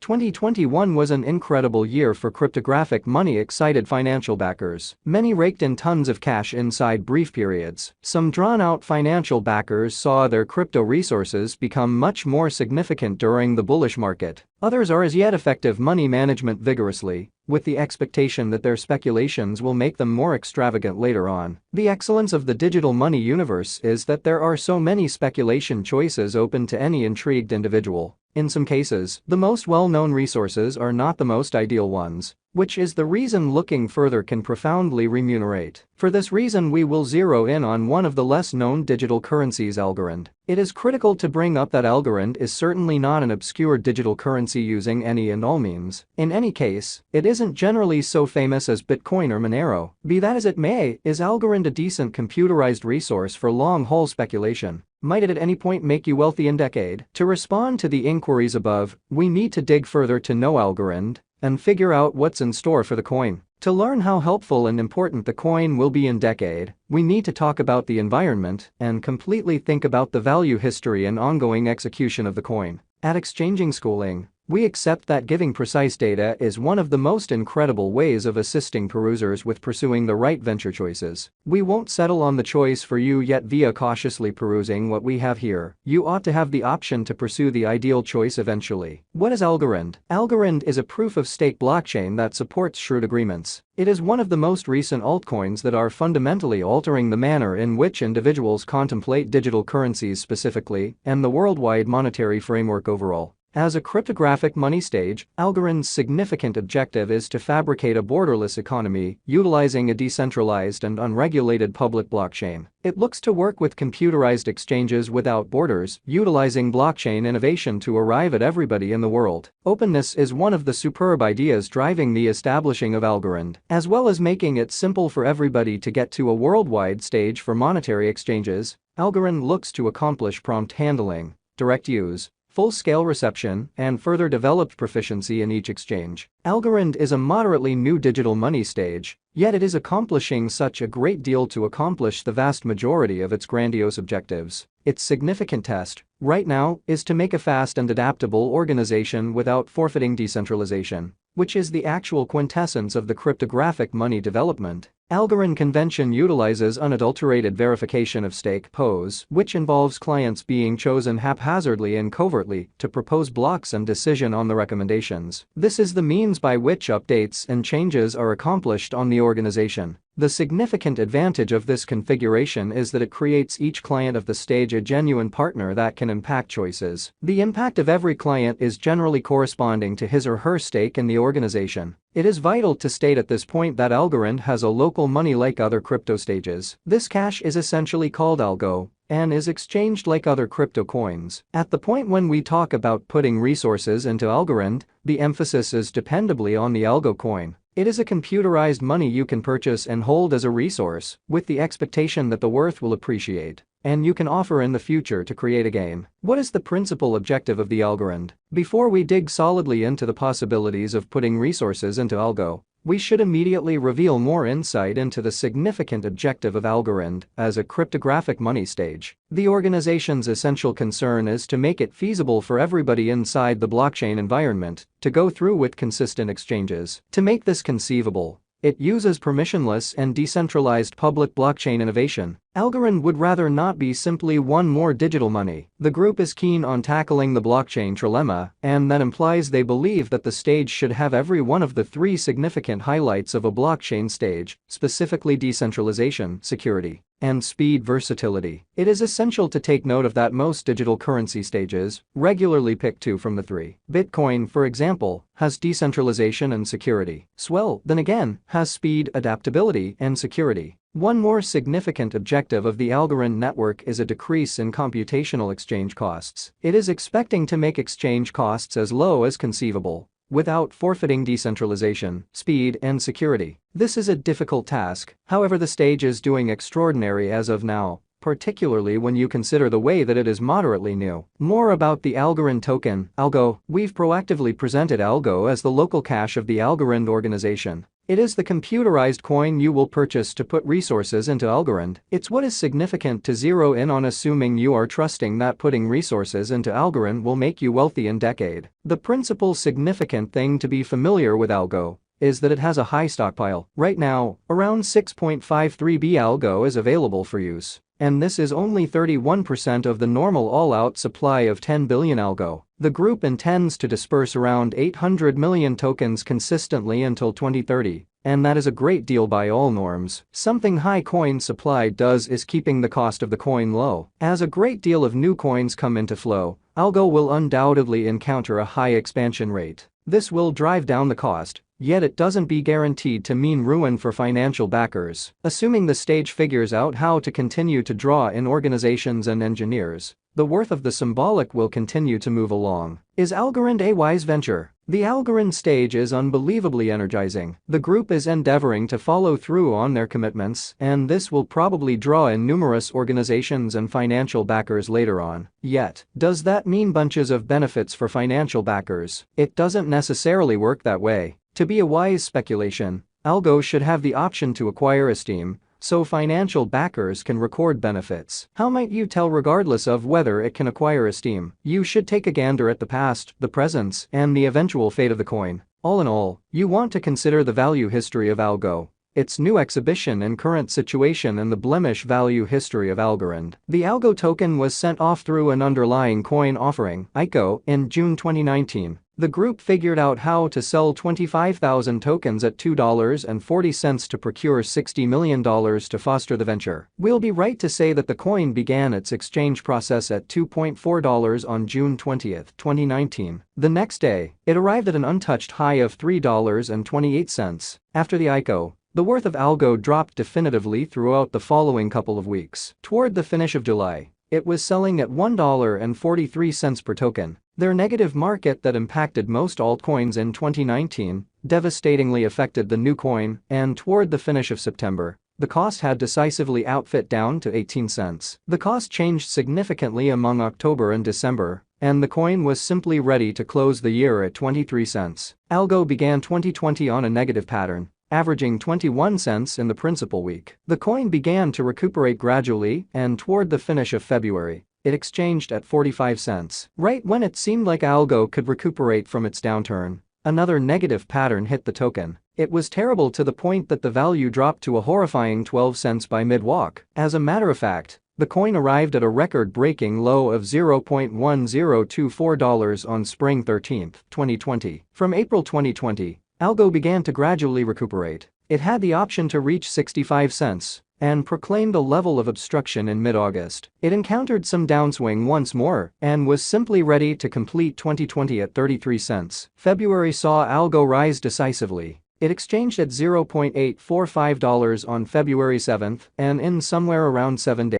2021 was an incredible year for cryptographic money-excited financial backers. Many raked in tons of cash inside brief periods. Some drawn-out financial backers saw their crypto resources become much more significant during the bullish market. Others are as yet effective money management vigorously, with the expectation that their speculations will make them more extravagant later on. The excellence of the digital money universe is that there are so many speculation choices open to any intrigued individual. In some cases, the most well-known resources are not the most ideal ones, which is the reason looking further can profoundly remunerate. For this reason, we will zero in on one of the less-known digital currencies, Algorand. It is critical to bring up that Algorand is certainly not an obscure digital currency using any and all means. In any case, it isn't generally so famous as Bitcoin or Monero. Be that as it may, is Algorand a decent computerized resource for long-haul speculation? Might it at any point make you wealthy in decade? To respond to the inquiries above, we need to dig further to know Algorand and figure out what's in store for the coin. To learn how helpful and important the coin will be in decade, we need to talk about the environment and completely think about the value history and ongoing execution of the coin. At Exchanging Schooling, we accept that giving precise data is one of the most incredible ways of assisting perusers with pursuing the right venture choices. We won't settle on the choice for you yet via cautiously perusing what we have here. You ought to have the option to pursue the ideal choice eventually. What is Algorand? Algorand is a proof-of-stake blockchain that supports shrewd agreements. It is one of the most recent altcoins that are fundamentally altering the manner in which individuals contemplate digital currencies specifically and the worldwide monetary framework overall. As a cryptographic money stage, Algorand's significant objective is to fabricate a borderless economy utilizing a decentralized and unregulated public blockchain. It looks to work with computerized exchanges without borders, utilizing blockchain innovation to arrive at everybody in the world. Openness is one of the superb ideas driving the establishing of Algorand, as well as making it simple for everybody to get to a worldwide stage for monetary exchanges. Algorand looks to accomplish prompt handling, direct use, full-scale reception, and further developed proficiency in each exchange. Algorand is a moderately new digital money stage, yet it is accomplishing such a great deal to accomplish the vast majority of its grandiose objectives. Its significant test, right now, is to make a fast and adaptable organization without forfeiting decentralization, which is the actual quintessence of the cryptographic money development. Algorand convention utilizes unadulterated verification of stake POS, which involves clients being chosen haphazardly and covertly to propose blocks and decision on the recommendations. This is the means by which updates and changes are accomplished on the organization. The significant advantage of this configuration is that it creates each client of the stage a genuine partner that can impact choices. The impact of every client is generally corresponding to his or her stake in the organization. It is vital to state at this point that Algorand has a local money like other crypto stages. This cash is essentially called Algo and is exchanged like other crypto coins. At the point when we talk about putting resources into Algorand, the emphasis is dependably on the Algo coin. It is a computerized money you can purchase and hold as a resource, with the expectation that the worth will appreciate, and you can offer in the future to create a gain. What is the principal objective of the Algorand? Before we dig solidly into the possibilities of putting resources into Algo, we should immediately reveal more insight into the significant objective of Algorand as a cryptographic money stage. The organization's essential concern is to make it feasible for everybody inside the blockchain environment to go through with consistent exchanges. To make this conceivable, it uses permissionless and decentralized public blockchain innovation. Algorand would rather not be simply one more digital money. The group is keen on tackling the blockchain trilemma, and that implies they believe that the stage should have every one of the three significant highlights of a blockchain stage, specifically decentralization, security, and speed versatility. It is essential to take note of that most digital currency stages regularly pick two from the three. Bitcoin, for example, has decentralization and security. Swell, then again, has speed, adaptability, and security. One more significant objective of the Algorand network is a decrease in computational exchange costs. It is expecting to make exchange costs as low as conceivable, without forfeiting decentralization, speed, and security. This is a difficult task, however the stage is doing extraordinary as of now, particularly when you consider the way that it is moderately new. More about the Algorand token, Algo. We've proactively presented Algo as the local cash of the Algorand organization. It is the computerized coin you will purchase to put resources into Algorand. It's what is significant to zero in on, assuming you are trusting that putting resources into Algorand will make you wealthy in decade. The principal significant thing to be familiar with Algo is that it has a high stockpile. Right now, around 6.53 B Algo is available for use. And this is only 31% of the normal all-out supply of 10 billion Algo. The group intends to disperse around 800 million tokens consistently until 2030, and that is a great deal by all norms. Something high coin supply does is keeping the cost of the coin low. As a great deal of new coins come into flow, Algo will undoubtedly encounter a high expansion rate. This will drive down the cost, yet it doesn't be guaranteed to mean ruin for financial backers. Assuming the stage figures out how to continue to draw in organizations and engineers, the worth of the symbolic will continue to move along. Is Algorand a wise venture? The Algorand stage is unbelievably energizing. The group is endeavoring to follow through on their commitments, and this will probably draw in numerous organizations and financial backers later on. Yet, does that mean bunches of benefits for financial backers? It doesn't necessarily work that way. To be a wise speculation, Algo should have the option to acquire Esteem, so financial backers can record benefits. How might you tell regardless of whether it can acquire Esteem? You should take a gander at the past, the presence, and the eventual fate of the coin. All in all, you want to consider the value history of Algo, its new exhibition and current situation, and the blemish value history of Algorand. The Algo token was sent off through an underlying coin offering, ICO, in June 2019. The group figured out how to sell 25,000 tokens at $2.40 to procure $60 million to foster the venture. We'll be right to say that the coin began its exchange process at $2.4 on June 20, 2019. The next day, it arrived at an untouched high of $3.28. After the ICO, the worth of Algo dropped definitively throughout the following couple of weeks. Toward the finish of July, it was selling at $1.43 per token. Their negative market that impacted most altcoins in 2019 devastatingly affected the new coin, and toward the finish of September, the cost had decisively outfit down to 18 cents. The cost changed significantly among October and December, and the coin was simply ready to close the year at 23 cents. Algo began 2020 on a negative pattern, averaging 21 cents in the principal week. The coin began to recuperate gradually, and toward the finish of February, it exchanged at 45 cents. Right when it seemed like Algo could recuperate from its downturn, another negative pattern hit the token. It was terrible to the point that the value dropped to a horrifying 12 cents by mid-walk. As a matter of fact, the coin arrived at a record-breaking low of $0.1024 on spring 13, 2020. From April 2020, Algo began to gradually recuperate. It had the option to reach 65 cents and proclaimed a level of obstruction in mid-August. It encountered some downswing once more and was simply ready to complete 2020 at 33 cents. February saw Algo rise decisively. It exchanged at $0.845 on February 7 and in somewhere around 7 days.